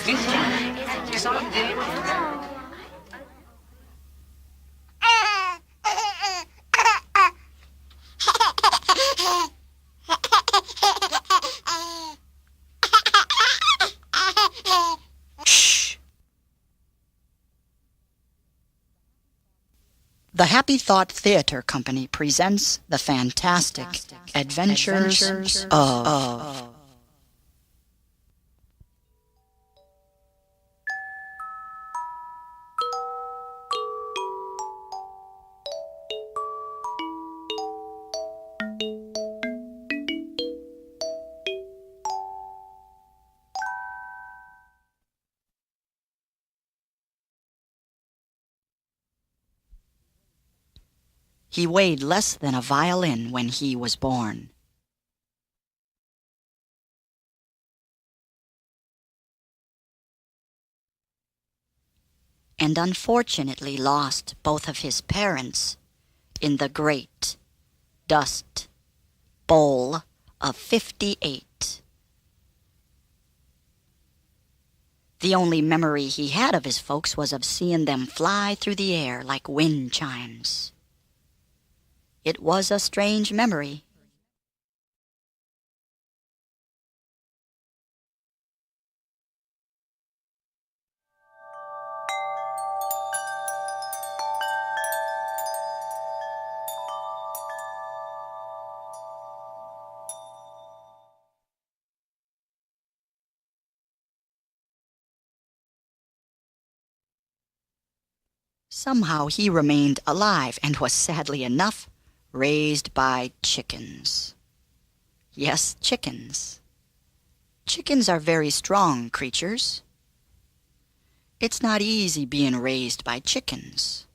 The Happy Thought Theater Company presents the fantastic adventures of... He weighed less than a violin when he was born. And unfortunately lost both of his parents in the great dust bowl of 58. The only memory he had of his folks was of seeing them fly through the air like wind chimes. It was a strange memory. Somehow he remained alive and was, sadly enough, raised by chickens. Yes, chickens. Chickens are very strong creatures. It's not easy being raised by chickens.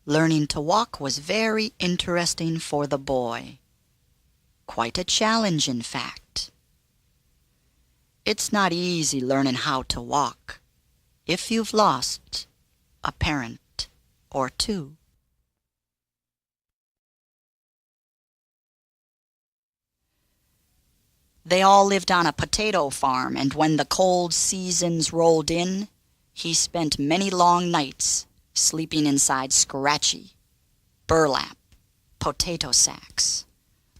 Learning to walk was very interesting for the boy. Quite a challenge, in fact. It's not easy learning how to walk if you've lost a parent or two. They all lived on a potato farm, and when the cold seasons rolled in, he spent many long nights sleeping inside scratchy, burlap potato sacks,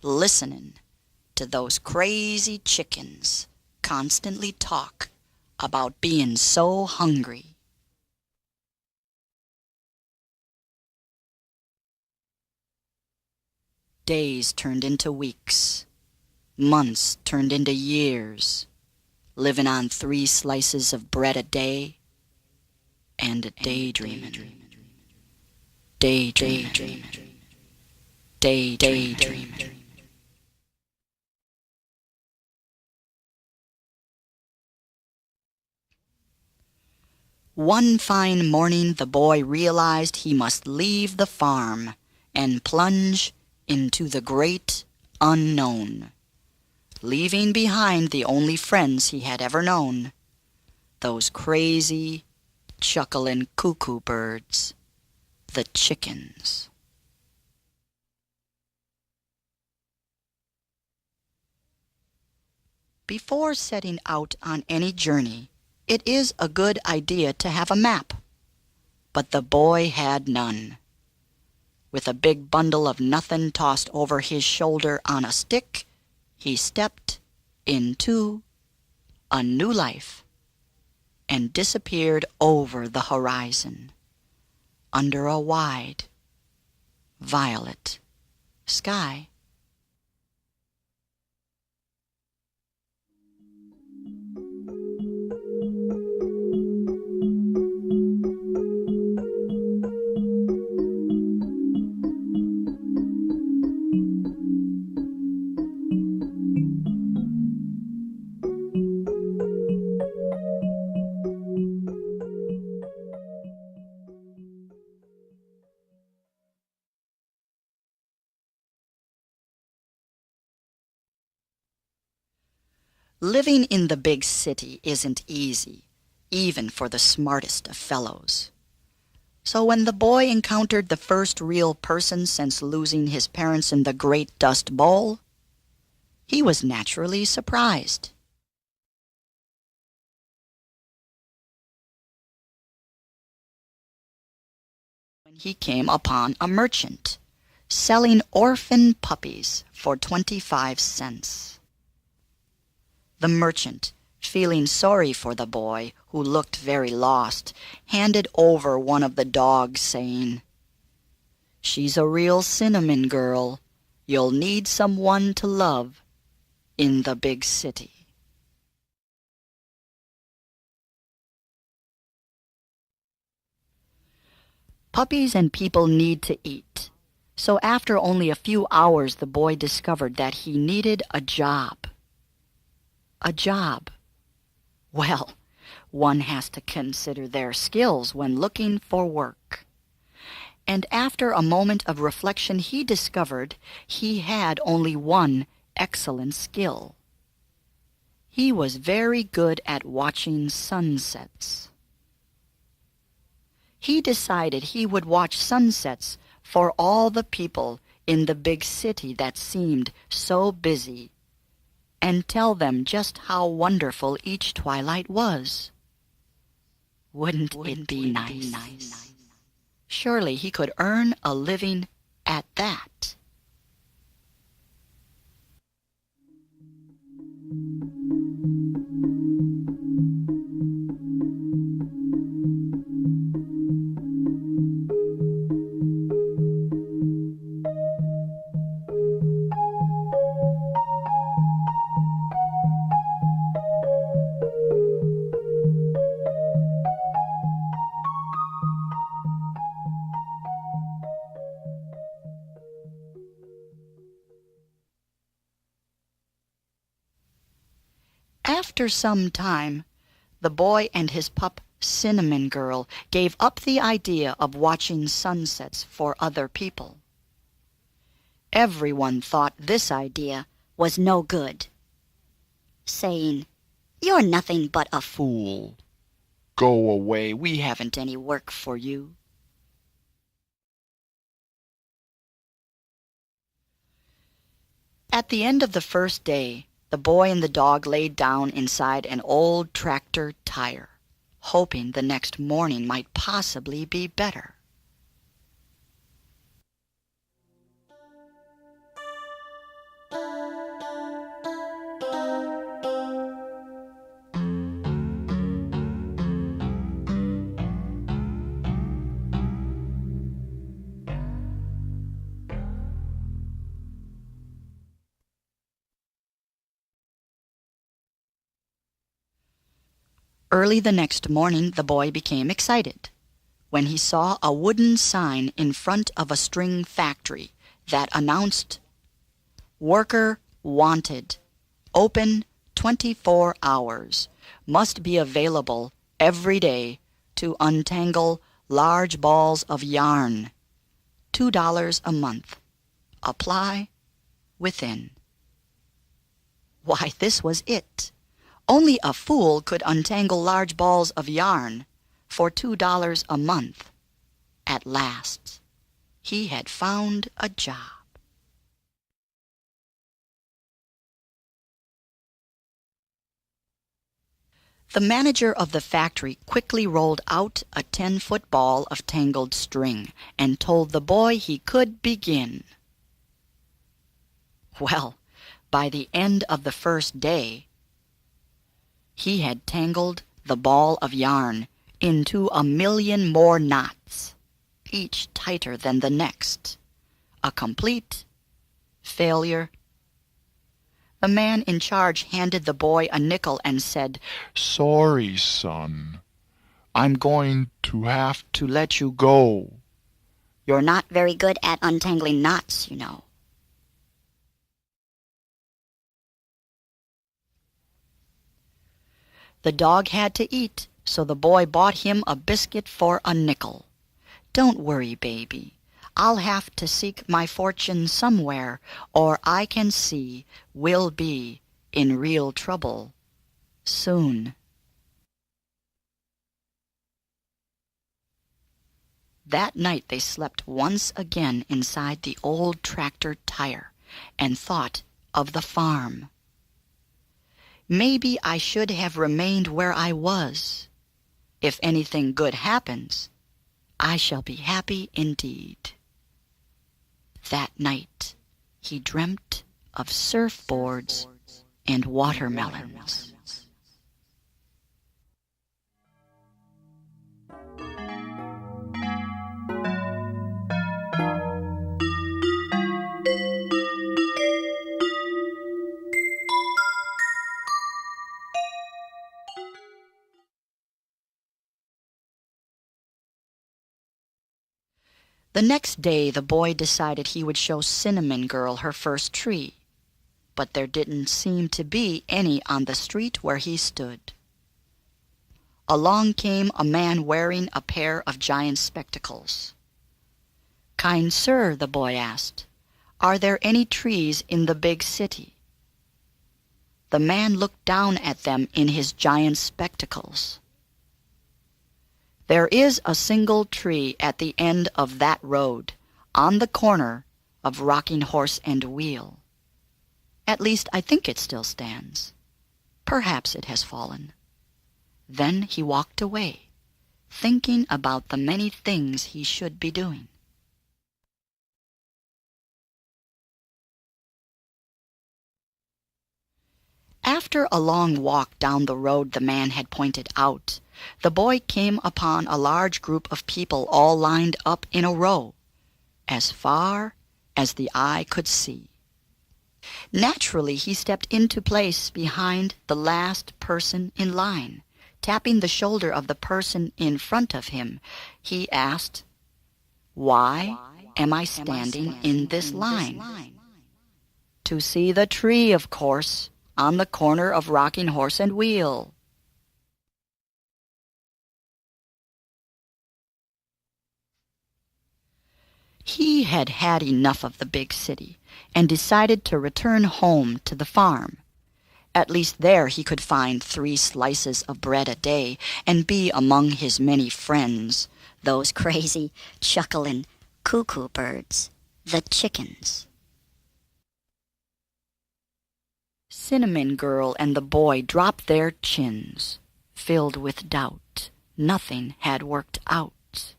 listening to those crazy chickens constantly talk about being so hungry. Days turned into weeks. Months turned into years, living on 3 slices of bread a day and daydreaming. Daydreaming. One fine morning the boy realized he must leave the farm and plunge into the great unknown, leaving behind the only friends he had ever known, those crazy, chuckling cuckoo birds, the chickens. Before setting out on any journey, it is a good idea to have a map, but the boy had none. With a big bundle of nothing tossed over his shoulder on a stick, he stepped into a new life and disappeared over the horizon, under a wide, violet sky. Living in the big city isn't easy, even for the smartest of fellows. So when the boy encountered the first real person since losing his parents in the Great Dust Bowl, he was naturally surprised. when he came upon a merchant selling orphan puppies for 25 cents. The merchant, feeling sorry for the boy, who looked very lost, handed over one of the dogs, saying, "She's a real cinnamon girl. You'll need someone to love in the big city." Puppies and people need to eat. So after only a few hours, the boy discovered that he needed a job. A job. Well, one has to consider their skills when looking for work. And after a moment of reflection, he discovered he had only one excellent skill. He was very good at watching sunsets. He decided he would watch sunsets for all the people in the big city that seemed so busy, and tell them just how wonderful each twilight was. Wouldn't it be nice? Surely he could earn a living at that. After some time, the boy and his pup, Cinnamon Girl, gave up the idea of watching sunsets for other people. Everyone thought this idea was no good, saying, "You're nothing but a fool. Go away, we haven't any work for you." At the end of the first day, the boy and the dog laid down inside an old tractor tire, hoping the next morning might possibly be better. Early the next morning, the boy became excited when he saw a wooden sign in front of a string factory that announced, "Worker wanted. Open 24 hours. Must be available every day to untangle large balls of yarn. $2 a month. Apply within." Why, this was it. Only a fool could untangle large balls of yarn for $2 a month. At last, he had found a job. The manager of the factory quickly rolled out a 10-foot ball of tangled string and told the boy he could begin. Well, by the end of the first day, he had tangled the ball of yarn into 1,000,000 more knots, each tighter than the next. A complete failure. The man in charge handed the boy a nickel and said, "Sorry, son. I'm going to have to let you go. You're not very good at untangling knots, you know." The dog had to eat, so the boy bought him a biscuit for a nickel. "Don't worry, baby. I'll have to seek my fortune somewhere, or I can see we'll be in real trouble soon." That night they slept once again inside the old tractor tire and thought of the farm. Maybe I should have remained where I was. If anything good happens, I shall be happy indeed." That night he dreamt of surfboards and watermelons. The next day the boy decided he would show Cinnamon Girl her first tree, but there didn't seem to be any on the street where he stood. Along came a man wearing a pair of giant spectacles. "Kind sir," the boy asked, "are there any trees in the big city?" The man looked down at them in his giant spectacles. "There is a single tree at the end of that road, on the corner of Rocking Horse and Wheel. At least I think it still stands. Perhaps it has fallen." Then he walked away, thinking about the many things he should be doing. After a long walk down the road the man had pointed out, the boy came upon a large group of people all lined up in a row, as far as the eye could see. Naturally, he stepped into place behind the last person in line. Tapping the shoulder of the person in front of him, he asked, "Why am I standing in this line?" "To see the tree, of course, on the corner of Rocking Horse and Wheel." He had had enough of the big city and decided to return home to the farm. At least there he could find 3 slices of bread a day and be among his many friends, those crazy, chuckling, cuckoo birds, the chickens. Cinnamon Girl and the boy dropped their chins, filled with doubt. Nothing had worked out.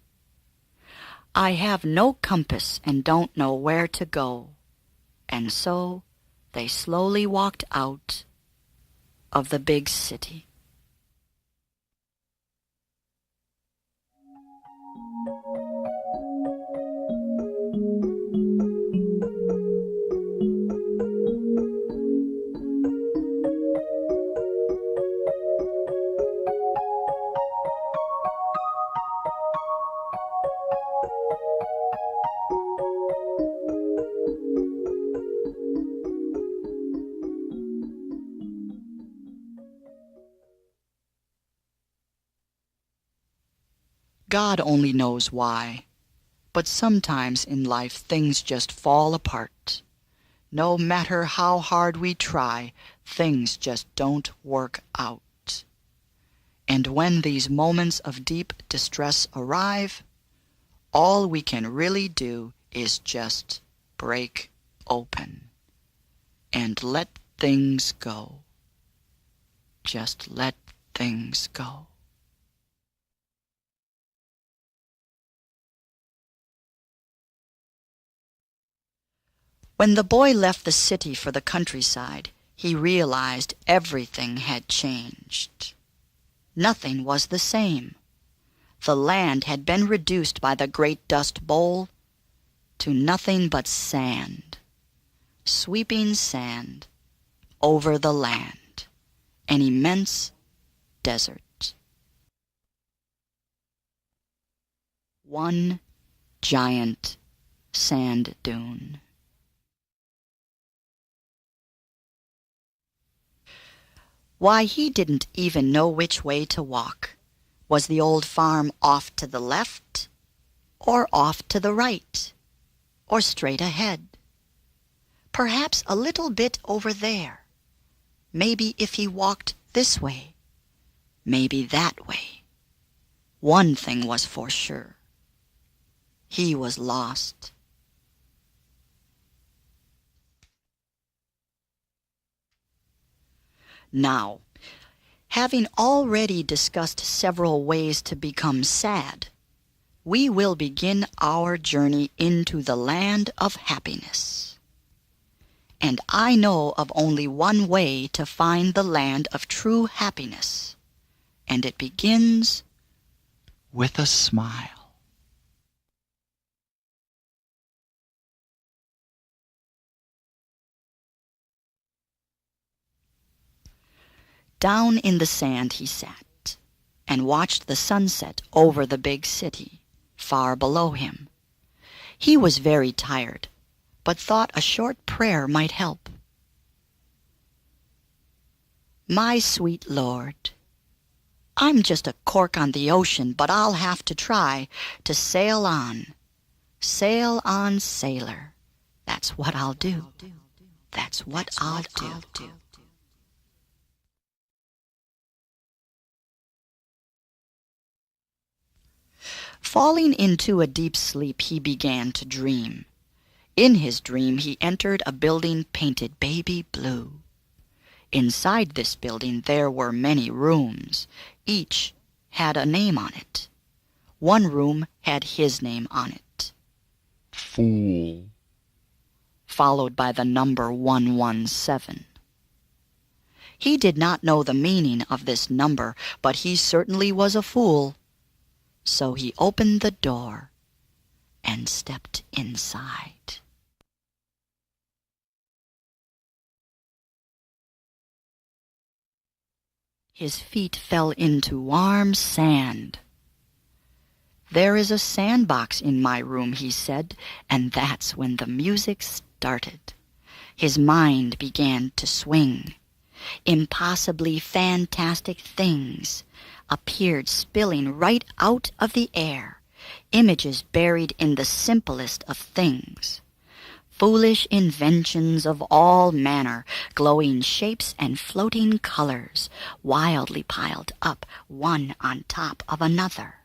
"I have no compass and don't know where to go." And so they slowly walked out of the big city. God only knows why, but sometimes in life things just fall apart. No matter how hard we try, things just don't work out. And when these moments of deep distress arrive, all we can really do is just break open and let things go. Just let things go. When the boy left the city for the countryside, he realized everything had changed. Nothing was the same. The land had been reduced by the great dust bowl to nothing but sand, sweeping sand over the land, an immense desert. One giant sand dune. Why, he didn't even know which way to walk. Was the old farm off to the left, or off to the right, or straight ahead? Perhaps a little bit over there. Maybe if he walked this way, maybe that way. One thing was for sure. He was lost. Now, having already discussed several ways to become sad, we will begin our journey into the land of happiness. And I know of only one way to find the land of true happiness, and it begins with a smile. Down in the sand he sat, and watched the sunset over the big city, far below him. He was very tired, but thought a short prayer might help. My sweet Lord, I'm just a cork on the ocean, but I'll have to try to sail on. Sail on, sailor. That's what I'll do. That's what I'll do. Falling into a deep sleep, he began to dream. In his dream, he entered a building painted baby blue. Inside this building, there were many rooms. Each had a name on it. One room had his name on it. Fool. Followed by the number 117. He did not know the meaning of this number, but he certainly was a fool. So he opened the door and stepped inside. His feet fell into warm sand. There is a sandbox in my room, he said, and that's when the music started. His mind began to swing. Impossibly fantastic things appeared spilling right out of the air, images buried in the simplest of things. Foolish inventions of all manner, glowing shapes and floating colors, wildly piled up one on top of another.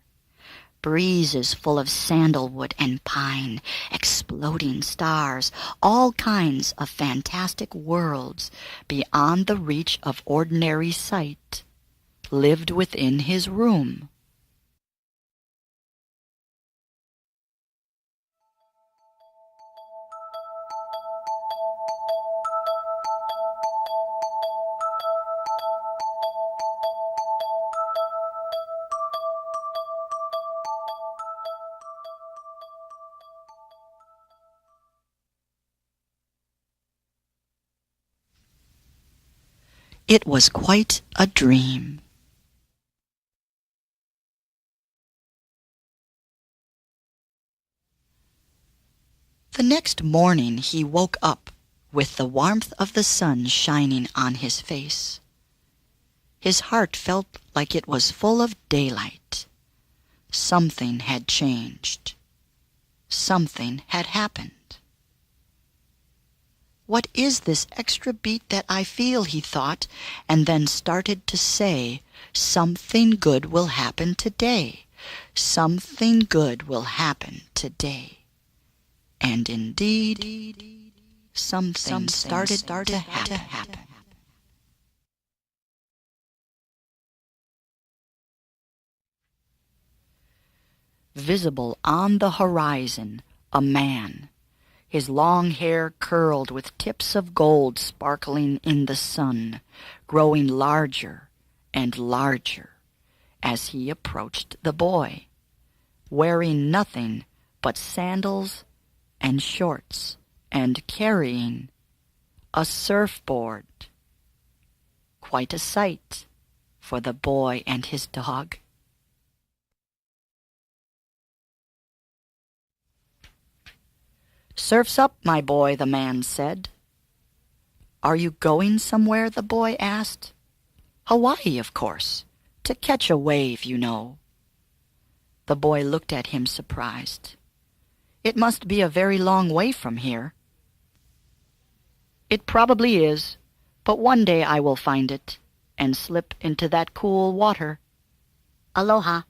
Breezes full of sandalwood and pine, exploding stars, all kinds of fantastic worlds beyond the reach of ordinary sight, lived within his room. It was quite a dream. The next morning he woke up with the warmth of the sun shining on his face. His heart felt like it was full of daylight. Something had changed. Something had happened. What is this extra beat that I feel, he thought, and then started to say, something good will happen today. Something good will happen today. And indeed, something started to happen. Visible on the horizon, a man, his long hair curled with tips of gold sparkling in the sun, growing larger and larger as he approached the boy, wearing nothing but sandals and shorts, and carrying a surfboard. Quite a sight for the boy and his dog. "Surf's up, my boy," the man said. "Are you going somewhere?" the boy asked. "Hawaii, of course. To catch a wave, you know." The boy looked at him surprised. "It must be a very long way from here." "It probably is, but one day I will find it and slip into that cool water. Aloha."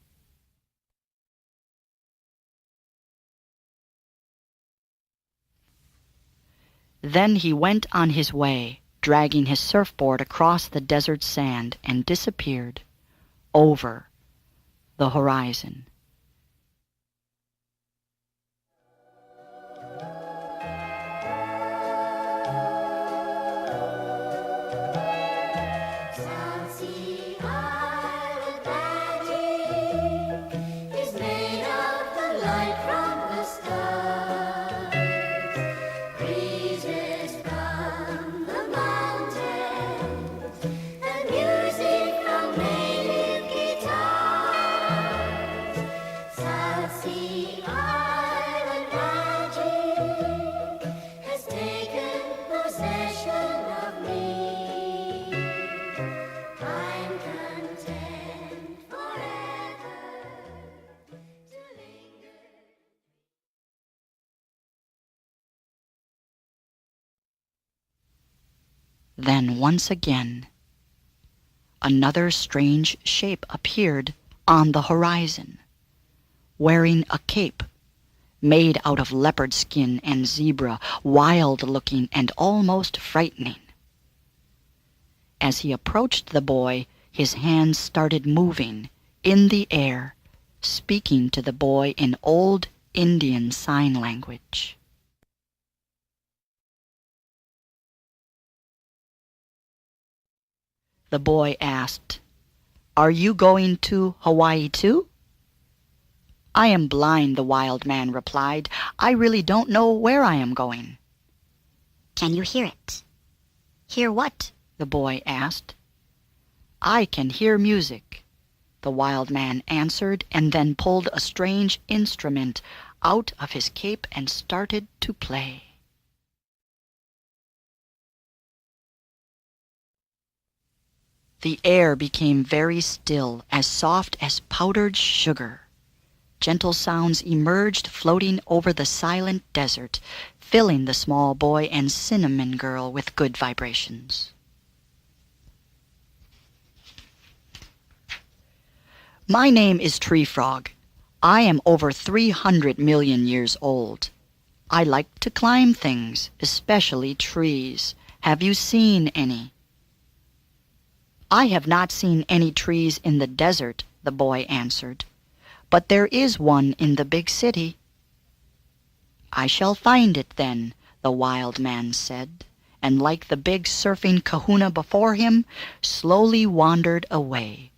Then he went on his way, dragging his surfboard across the desert sand, and disappeared over the horizon. Then once again, another strange shape appeared on the horizon, wearing a cape made out of leopard skin and zebra, wild-looking and almost frightening. As he approached the boy, his hands started moving in the air, speaking to the boy in old Indian sign language. The boy asked, "Are you going to Hawaii too?" "I am blind," the wild man replied. "I really don't know where I am going." Can you hear it? "Hear what?" the boy asked. "I can hear music," the wild man answered, and then pulled a strange instrument out of his cape and started to play. The air became very still, as soft as powdered sugar. Gentle sounds emerged, floating over the silent desert, filling the small boy and Cinnamon Girl with good vibrations. "My name is Tree Frog. I am over 300 million years old. I like to climb things, especially trees. Have you seen any?" "I have not seen any trees in the desert," the boy answered, "but there is one in the big city." "I shall find it then," the wild man said, and like the big surfing kahuna before him, slowly wandered away,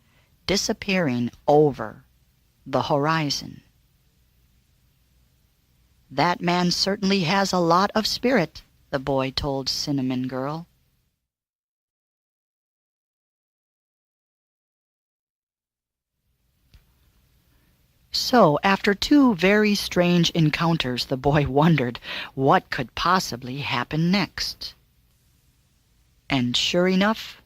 disappearing over the horizon. "That man certainly has a lot of spirit," the boy told Cinnamon Girl. So, after two very strange encounters, the boy wondered what could possibly happen next. And sure enough,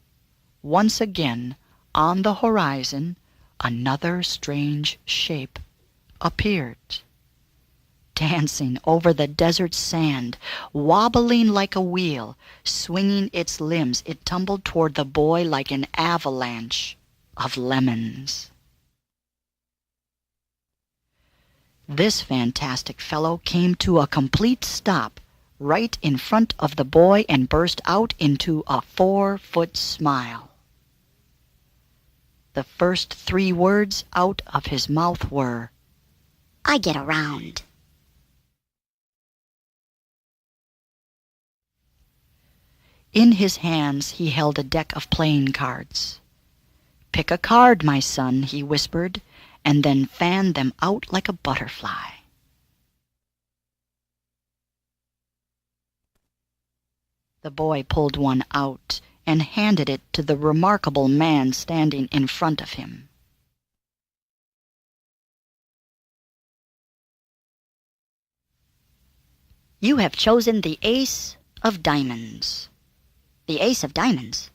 once again, on the horizon, another strange shape appeared, dancing over the desert sand, wobbling like a wheel, swinging its limbs. It tumbled toward the boy like an avalanche of lemons. This fantastic fellow came to a complete stop right in front of the boy and burst out into a 4-foot smile. The first 3 words out of his mouth were, "I get around." In his hands he held a deck of playing cards. "Pick a card, my son," he whispered, and then fanned them out like a butterfly. The boy pulled one out and handed it to the remarkable man standing in front of him. "You have chosen the ace of diamonds." The ace of diamonds?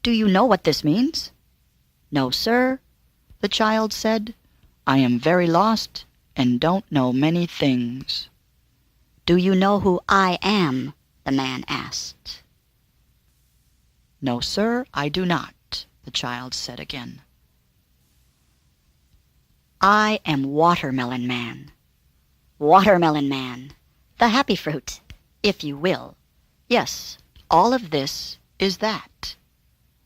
"Do you know what this means?" "No, sir," the child said. "I am very lost and don't know many things." Do you know who I am?" the man asked. "No, sir, I do not," the child said again. "I am Watermelon Man. Watermelon Man, the happy fruit, if you will." "Yes, all of this is that."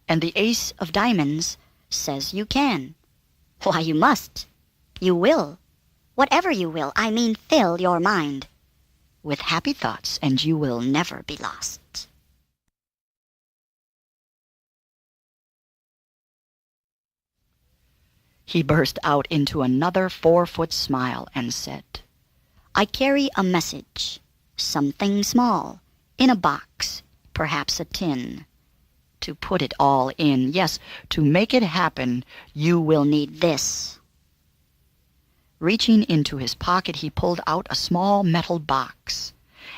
And the ace of diamonds says you can. Why, you must. You will. Whatever you will, I mean fill your mind with happy thoughts, and you will never be lost. He burst out into another 4-foot smile and said, I carry a message, something small, in a box, perhaps a tin. To put it all in, yes, to make it happen, you will need This. Reaching into his pocket, he pulled out a small metal box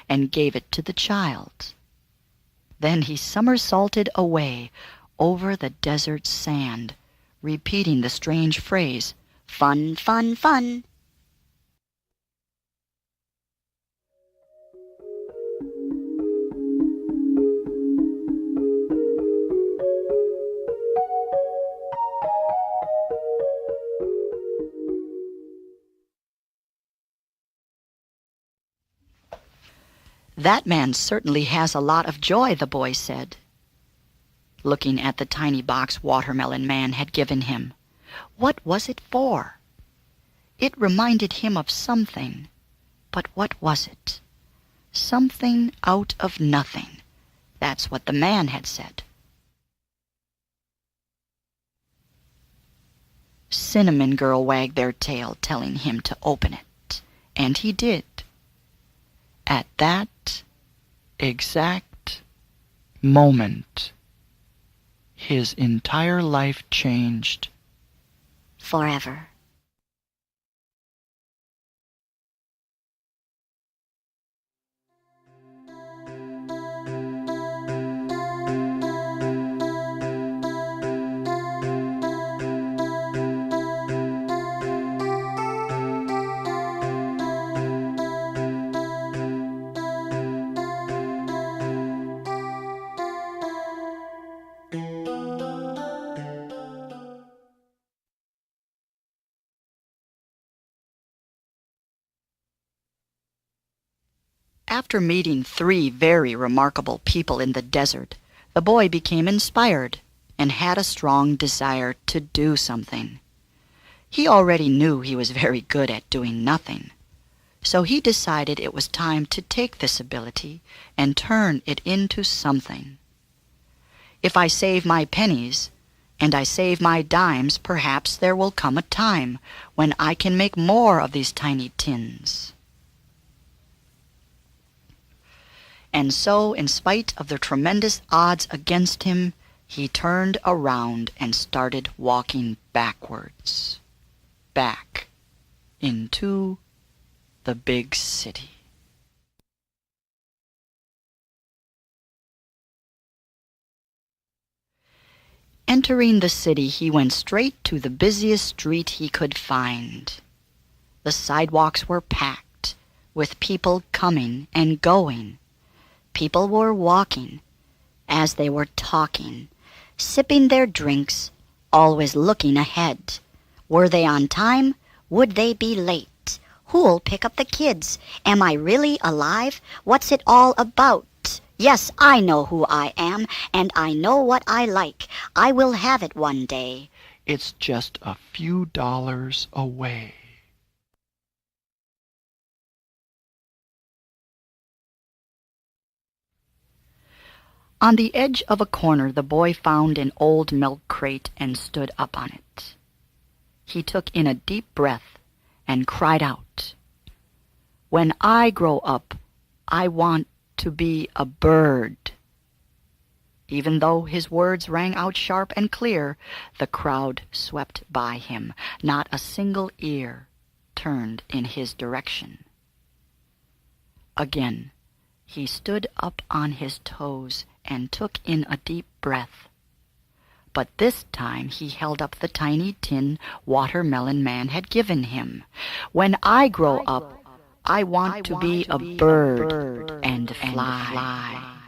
and gave it to the child. Then he somersaulted away over the desert sand, repeating the strange phrase, Fun, fun, fun. "That man certainly has a lot of joy," the boy said, looking at the tiny box Watermelon Man had given him. What was it for? It reminded him of something, but what was it? Something out of nothing. That's what the man had said. Cinnamon Girl wagged their tail, telling him to open it, and he did. At that exact moment, his entire life changed. Forever. After meeting 3 very remarkable people in the desert, the boy became inspired and had a strong desire to do something. He already knew he was very good at doing nothing, so he decided it was time to take this ability and turn it into something. If I save my pennies and I save my dimes, perhaps there will come a time when I can make more of these tiny tins. And so, in spite of the tremendous odds against him, he turned around and started walking backwards, back into the big city. Entering the city, he went straight to the busiest street he could find. The sidewalks were packed, with people coming and going. People were walking as they were talking, sipping their drinks, always looking ahead. Were they on time? Would they be late? Who'll pick up the kids? Am I really alive? What's it all about? Yes, I know who I am, and I know what I like. I will have it one day. It's just a few dollars away. On the edge of a corner, the boy found an old milk crate and stood up on it. He took in a deep breath and cried out, "When I grow up, I want to be a bird." Even though his words rang out sharp and clear, the crowd swept by him. Not a single ear turned in his direction. Again, he stood up on his toes and took in a deep breath. But this time he held up the tiny tin Watermelon Man had given him. "When I grow up, I want to be a bird and fly."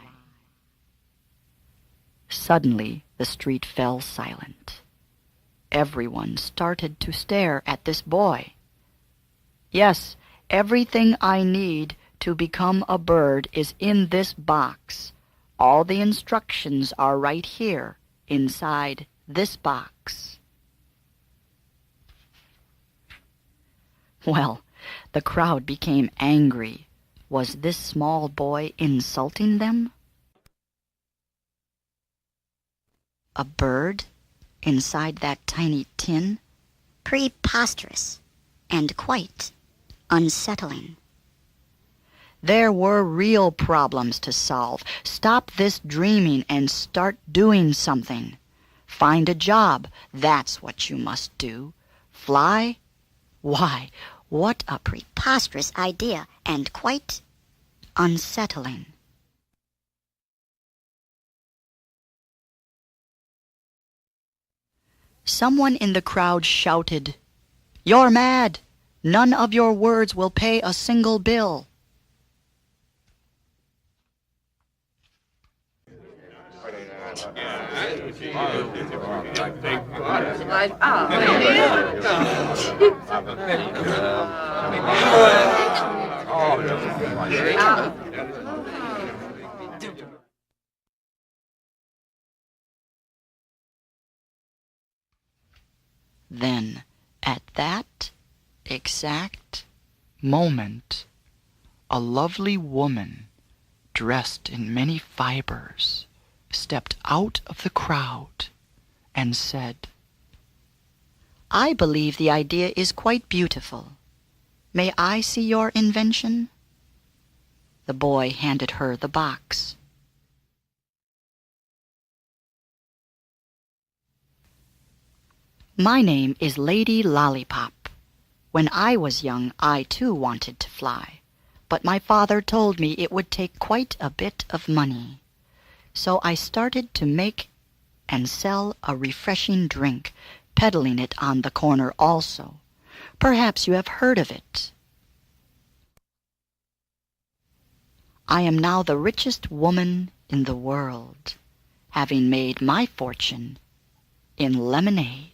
Suddenly, the street fell silent. Everyone started to stare at this boy. "Yes, everything I need to become a bird is in this box. All the instructions are right here, inside this box." Well, the crowd became angry. Was this small boy insulting them? A bird inside that tiny tin? Preposterous and quite unsettling. There were real problems to solve. Stop this dreaming and start doing something. Find a job. That's what you must do. Fly? Why, what a Preposterous idea and quite unsettling. Someone in the crowd shouted, "You're mad! None of your words will pay a single bill." Then, at that exact moment, a lovely woman, dressed in many fibers, stepped out of the crowd and said, "I believe the idea is quite beautiful. May I see your invention?" The boy handed her the box. My name is Lady Lollipop. When I was young, I too wanted to fly, but my father told me it would take quite a bit of money. So I started to make and sell a refreshing drink, peddling it on the corner also. Perhaps you have heard of it. I am now the richest woman in the world, having made my fortune in lemonade.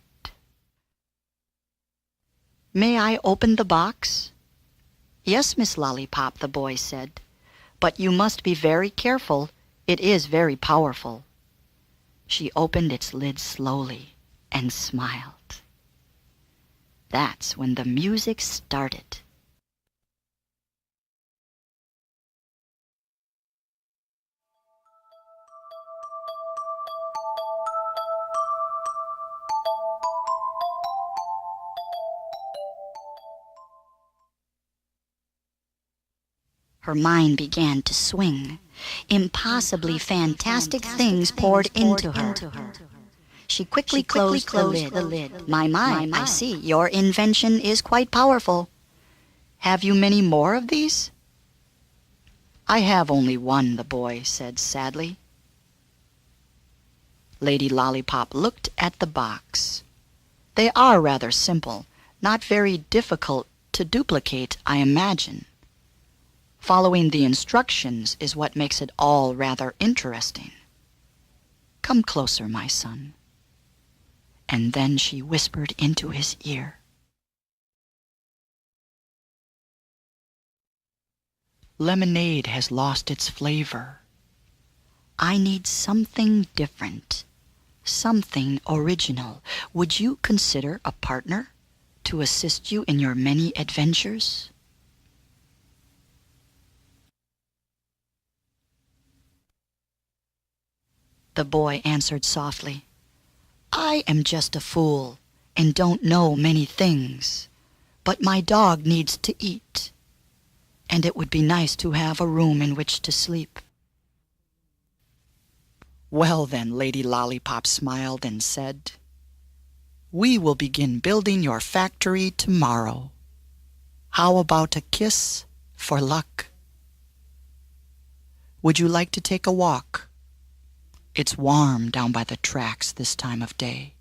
May I open the box? Yes, Miss Lollipop, the boy said, but you must be very careful. It is very powerful. She opened its lid slowly and smiled. That's when the music started. Her mind began to swing. Impossibly fantastic things poured into her. She quickly closed the lid. My, I see. Your invention is quite powerful. Have you many more of these? I have only one, the boy said sadly. Lady Lollipop looked at the box. They are rather simple, not very difficult to duplicate, I imagine. Following the instructions is what makes it all rather interesting. Come closer, my son. And then she whispered into his ear. Lemonade has lost its flavor. I need something different, something original. Would you consider a partner to assist you in your many adventures? The boy answered softly, I am just a fool and don't know many things, but my dog needs to eat, and it would be nice to have a room in which to sleep. Well then, Lady Lollipop smiled and said, we will begin building your factory tomorrow. How about a kiss for luck? Would you like to take a walk? It's warm down by the tracks this time of day.